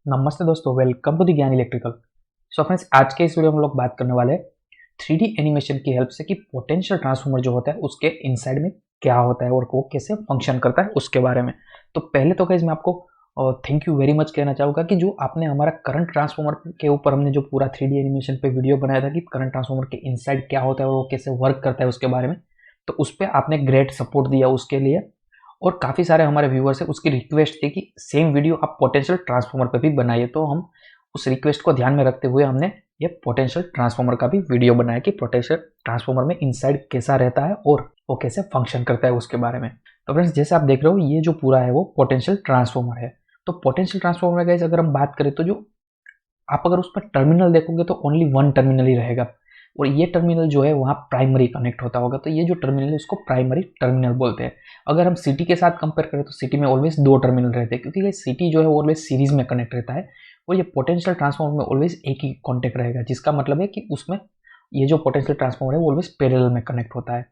नमस्ते दोस्तों, welcome to the ज्ञान इलेक्ट्रिकल। सो फ्रेंड्स, आज के इस वीडियो में हम लोग बात करने वाले हैं 3D एनिमेशन की हेल्प से कि पोटेंशियल ट्रांसफार्मर जो होता है उसके इनसाइड में क्या होता है और वो कैसे फंक्शन करता है उसके बारे में। तो पहले तो गाइस मैं आपको थैंक यू वेरी मच कहना चाहूँगा कि जो आपने हमारा करंट ट्रांसफार्मर के ऊपर हमने जो पूरा 3D एनिमेशन पे वीडियो बनाया था कि करंट ट्रांसफार्मर के इनसाइड क्या होता है और वो कैसे वर्क करता है उसके बारे में, तो उस पर आपने ग्रेट सपोर्ट दिया उसके लिए। और काफ़ी सारे हमारे व्यूअर्स है उसकी रिक्वेस्ट थी कि सेम वीडियो आप पोटेंशियल ट्रांसफार्मर पे भी बनाइए, तो हम उस रिक्वेस्ट को ध्यान में रखते हुए हमने ये पोटेंशियल ट्रांसफार्मर का भी वीडियो बनाया कि पोटेंशियल ट्रांसफार्मर में इनसाइड कैसा रहता है और वो कैसे फंक्शन करता है उसके बारे में। तो फ्रेंड्स, जैसे आप देख रहे हो ये जो पूरा है वो पोटेंशियल ट्रांसफार्मर है। तो पोटेंशियल ट्रांसफार्मर में गाइस अगर हम बात करें तो जो आप अगर उस पर टर्मिनल देखोगे तो ओनली वन टर्मिनल ही रहेगा और ये टर्मिनल जो है वहाँ प्राइमरी कनेक्ट होता होगा, तो ये जो टर्मिनल है उसको प्राइमरी टर्मिनल बोलते हैं। अगर हम सिटी के साथ कंपेयर करें तो सिटी में ऑलवेज दो टर्मिनल रहते हैं क्योंकि ये सिटी जो है वो ऑलवेज सीरीज में कनेक्ट रहता है और ये पोटेंशियल ट्रांसफार्मर में ऑलवेज एक ही कॉन्टेक्ट रहेगा, जिसका मतलब है कि उसमें ये जो पोटेंशियल ट्रांसफार्मर है वो ऑलवेज पैरेलल में कनेक्ट होता है।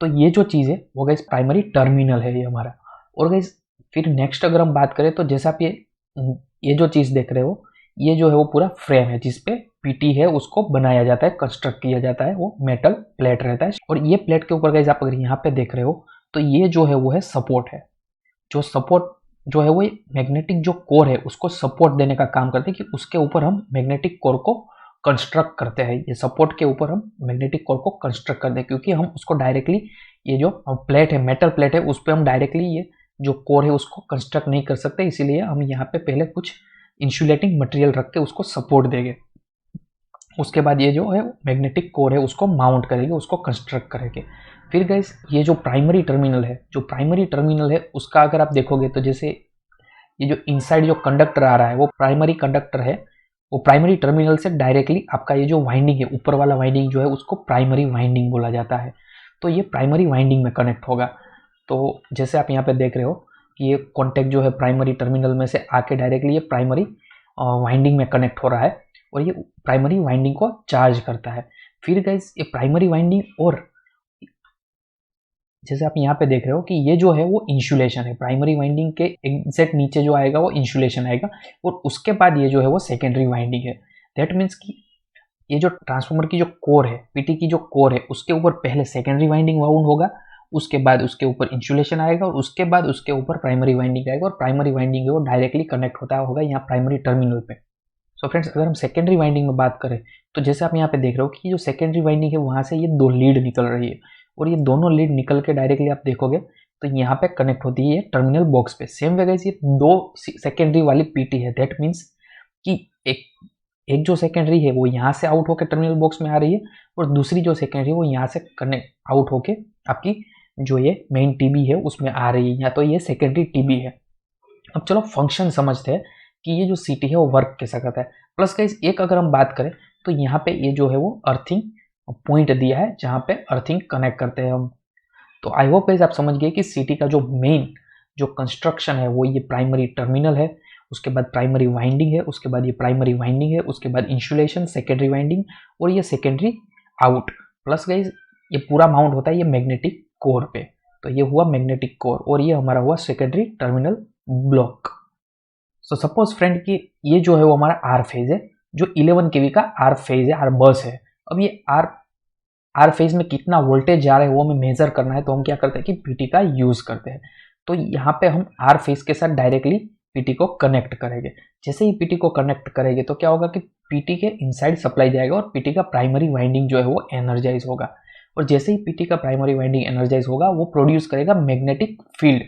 तो ये जो चीज़ है वो गाइस प्राइमरी टर्मिनल है ये हमारा। और गाइस फिर नेक्स्ट अगर हम बात करें तो जैसा आप ये जो चीज़ देख रहे हो ये जो है वो पूरा फ्रेम है जिसपे पीटी है उसको बनाया जाता है, कंस्ट्रक्ट किया जाता है, वो मेटल प्लेट रहता है। और ये प्लेट के ऊपर गाइस आप अगर यहाँ पे देख रहे हो तो ये जो है वो है सपोर्ट है। जो सपोर्ट जो है वो मैग्नेटिक जो कोर है उसको सपोर्ट देने का काम करते हैं कि उसके ऊपर हम मैग्नेटिक कोर को कंस्ट्रक्ट करते हैं। ये सपोर्ट के ऊपर हम मैग्नेटिक कोर को कंस्ट्रक्ट करते हैं क्योंकि हम उसको डायरेक्टली ये जो प्लेट है, मेटल प्लेट है, उस पर हम डायरेक्टली ये जो कोर है उसको कंस्ट्रक्ट नहीं कर सकते, इसीलिए हम यहाँ पे पहले कुछ इंसुलेटिंग मटेरियल रख के उसको सपोर्ट देंगे। उसके बाद ये जो है मैग्नेटिक कोर है उसको माउंट करेंगे, उसको कंस्ट्रक्ट करेंगे। फिर गाइस ये जो प्राइमरी टर्मिनल है, जो प्राइमरी टर्मिनल है उसका अगर आप देखोगे तो जैसे ये जो इनसाइड जो कंडक्टर आ रहा है वो प्राइमरी कंडक्टर है, वो प्राइमरी टर्मिनल से डायरेक्टली आपका ये जो वाइंडिंग है ऊपर वाला वाइंडिंग जो है उसको प्राइमरी वाइंडिंग बोला जाता है। तो ये प्राइमरी वाइंडिंग में कनेक्ट होगा। तो जैसे आप यहाँ पे देख रहे हो कि ये कॉन्टेक्ट जो है प्राइमरी टर्मिनल में से आके डायरेक्टली ये प्राइमरी वाइंडिंग में कनेक्ट हो रहा है और ये प्राइमरी वाइंडिंग को चार्ज करता है। फिर गाइस ये प्राइमरी वाइंडिंग और जैसे आप यहाँ पे देख रहे हो कि ये जो है वो इंसुलेशन है, प्राइमरी वाइंडिंग के एग्जैक्ट नीचे जो आएगा वो इंसुलेशन आएगा और उसके बाद ये जो है वो सेकेंडरी वाइंडिंग है। दैट मीन्स कि ये जो ट्रांसफार्मर की जो कोर है, पीटी की जो कोर है, उसके ऊपर पहले सेकेंडरी वाइंडिंग वाउंड होगा, उसके बाद उसके ऊपर इंसुलेशन आएगा और उसके बाद उसके ऊपर प्राइमरी वाइंडिंग आएगा और प्राइमरी वाइंडिंग है वो डायरेक्टली कनेक्ट होता होगा यहाँ प्राइमरी टर्मिनल पे। सो फ्रेंड्स, अगर हम सेकेंडरी वाइंडिंग में बात करें तो जैसे आप यहाँ पे देख रहे हो कि जो सेकेंडरी वाइंडिंग है वहाँ से ये दो लीड निकल रही है और ये दोनों लीड निकल के डायरेक्टली आप देखोगे तो यहाँ पे कनेक्ट होती है टर्मिनल बॉक्स पे। सेम वे गाइस ये दो सेकेंडरी वाली पीटी है, दैट मीन्स कि एक एक जो सेकेंडरी है वो यहाँ से आउट होकर टर्मिनल बॉक्स में आ रही है और दूसरी जो सेकेंडरी है वो यहाँ से कनेक्ट आउट होके आपकी जो ये मेन टीबी है उसमें आ रही है, या तो ये सेकेंडरी टीबी है। अब चलो फंक्शन समझते हैं कि ये जो सीटी है वो वर्क कैसा करता है। प्लस गाइस एक अगर हम बात करें तो यहाँ पे ये जो है वो अर्थिंग पॉइंट दिया है जहाँ पे अर्थिंग कनेक्ट करते हैं हम। तो आई होप गाइस आप समझ गए कि सीटी का जो मेन जो कंस्ट्रक्शन है वो ये प्राइमरी टर्मिनल है, उसके बाद प्राइमरी वाइंडिंग है, उसके बाद ये प्राइमरी वाइंडिंग है, उसके बाद इंसुलेशन, सेकेंडरी वाइंडिंग और ये सेकेंडरी आउट। प्लस गाइस ये पूरा माउंट होता है ये मैग्नेटिक कोर पे। तो ये हुआ मैग्नेटिक कोर और ये हमारा हुआ secondary terminal block. So suppose friend कि ये जो है वो हमारा आर फेज है, जो 11 केवी का आर फेज है, आर बस है। अब ये आर फेज में कितना वोल्टेज जा रहा है वो हमें मेजर करना है, तो हम क्या करते हैं कि पीटी का यूज करते हैं। तो यहाँ पे हम आर फेज के साथ डायरेक्टली पीटी को कनेक्ट करेंगे। जैसे ही पीटी को कनेक्ट करेंगे तो क्या होगा कि पीटी के इनसाइड सप्लाई जाएगा और पीटी का प्राइमरी वाइंडिंग जो है वो एनर्जाइज होगा और जैसे ही पीटी का प्राइमरी वाइंडिंग एनर्जाइज होगा वो प्रोड्यूस करेगा मैग्नेटिक फील्ड।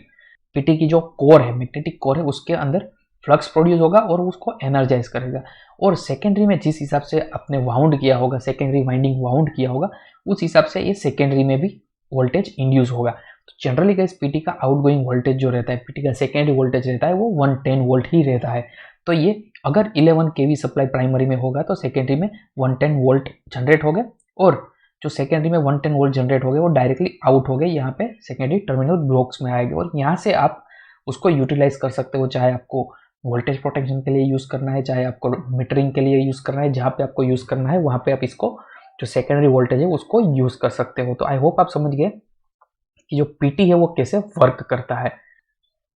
पीटी की जो कोर है, मैग्नेटिक कोर है, उसके अंदर फ्लक्स प्रोड्यूस होगा और उसको एनर्जाइज करेगा। और सेकेंडरी में जिस हिसाब से आपने वाउंड किया होगा, सेकेंडरी वाइंडिंग वाउंड किया होगा, उस हिसाब से ये सेकेंडरी में भी वोल्टेज इंड्यूस होगा। तो जनरली गाइस पीटी का आउटगोइंग वोल्टेज जो रहता है, पीटी का सेकेंडरी वोल्टेज रहता है वो 110 वोल्ट ही रहता है। तो ये अगर 11 केवी सप्लाई प्राइमरी में होगा तो सेकेंडरी में 110 वोल्ट जनरेट हो गए और जो सेकेंडरी में 110 वोल्ट जनरेट हो गए वो डायरेक्टली आउट हो गए यहाँ पे सेकेंडरी टर्मिनल ब्लॉक्स में आएंगे और यहाँ से आप उसको यूटिलाइज कर सकते हो, चाहे आपको वोल्टेज प्रोटेक्शन के लिए यूज़ करना है, चाहे आपको मीटरिंग के लिए यूज़ करना है, जहाँ पे आपको यूज़ करना है वहाँ पे आप इसको जो सेकेंडरी वोल्टेज है उसको यूज़ कर सकते हो। तो आई होप आप समझ गए कि जो पीटी है वो कैसे वर्क करता है।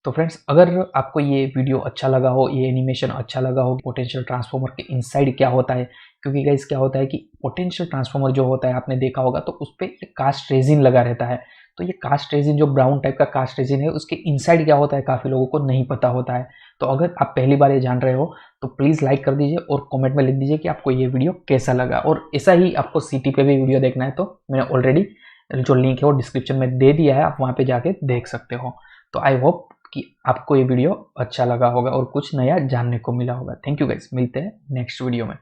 तो फ्रेंड्स, अगर आपको ये वीडियो अच्छा लगा हो, ये एनिमेशन अच्छा लगा हो, पोटेंशियल ट्रांसफार्मर के इनसाइड क्या होता है, क्योंकि गाइस क्या होता है कि पोटेंशियल ट्रांसफार्मर जो होता है आपने देखा होगा तो उस पर ये कास्ट रेजिन लगा रहता है। तो ये कास्ट रेजिन जो ब्राउन टाइप का कास्ट रेजिन है उसके इनसाइड क्या होता है काफ़ी लोगों को नहीं पता होता है। तो अगर आप पहली बार ये जान रहे हो तो प्लीज़ लाइक कर दीजिए और कमेंट में लिख दीजिए कि आपको ये वीडियो कैसा लगा। और ऐसा ही आपको सीटी पे भी वीडियो देखना है तो मैंने ऑलरेडी जो लिंक है वो डिस्क्रिप्शन में दे दिया है, आप वहाँ पे जाके देख सकते हो। तो आई होप कि आपको ये वीडियो अच्छा लगा होगा और कुछ नया जानने को मिला होगा। थैंक यू गाइस, मिलते हैं नेक्स्ट वीडियो में।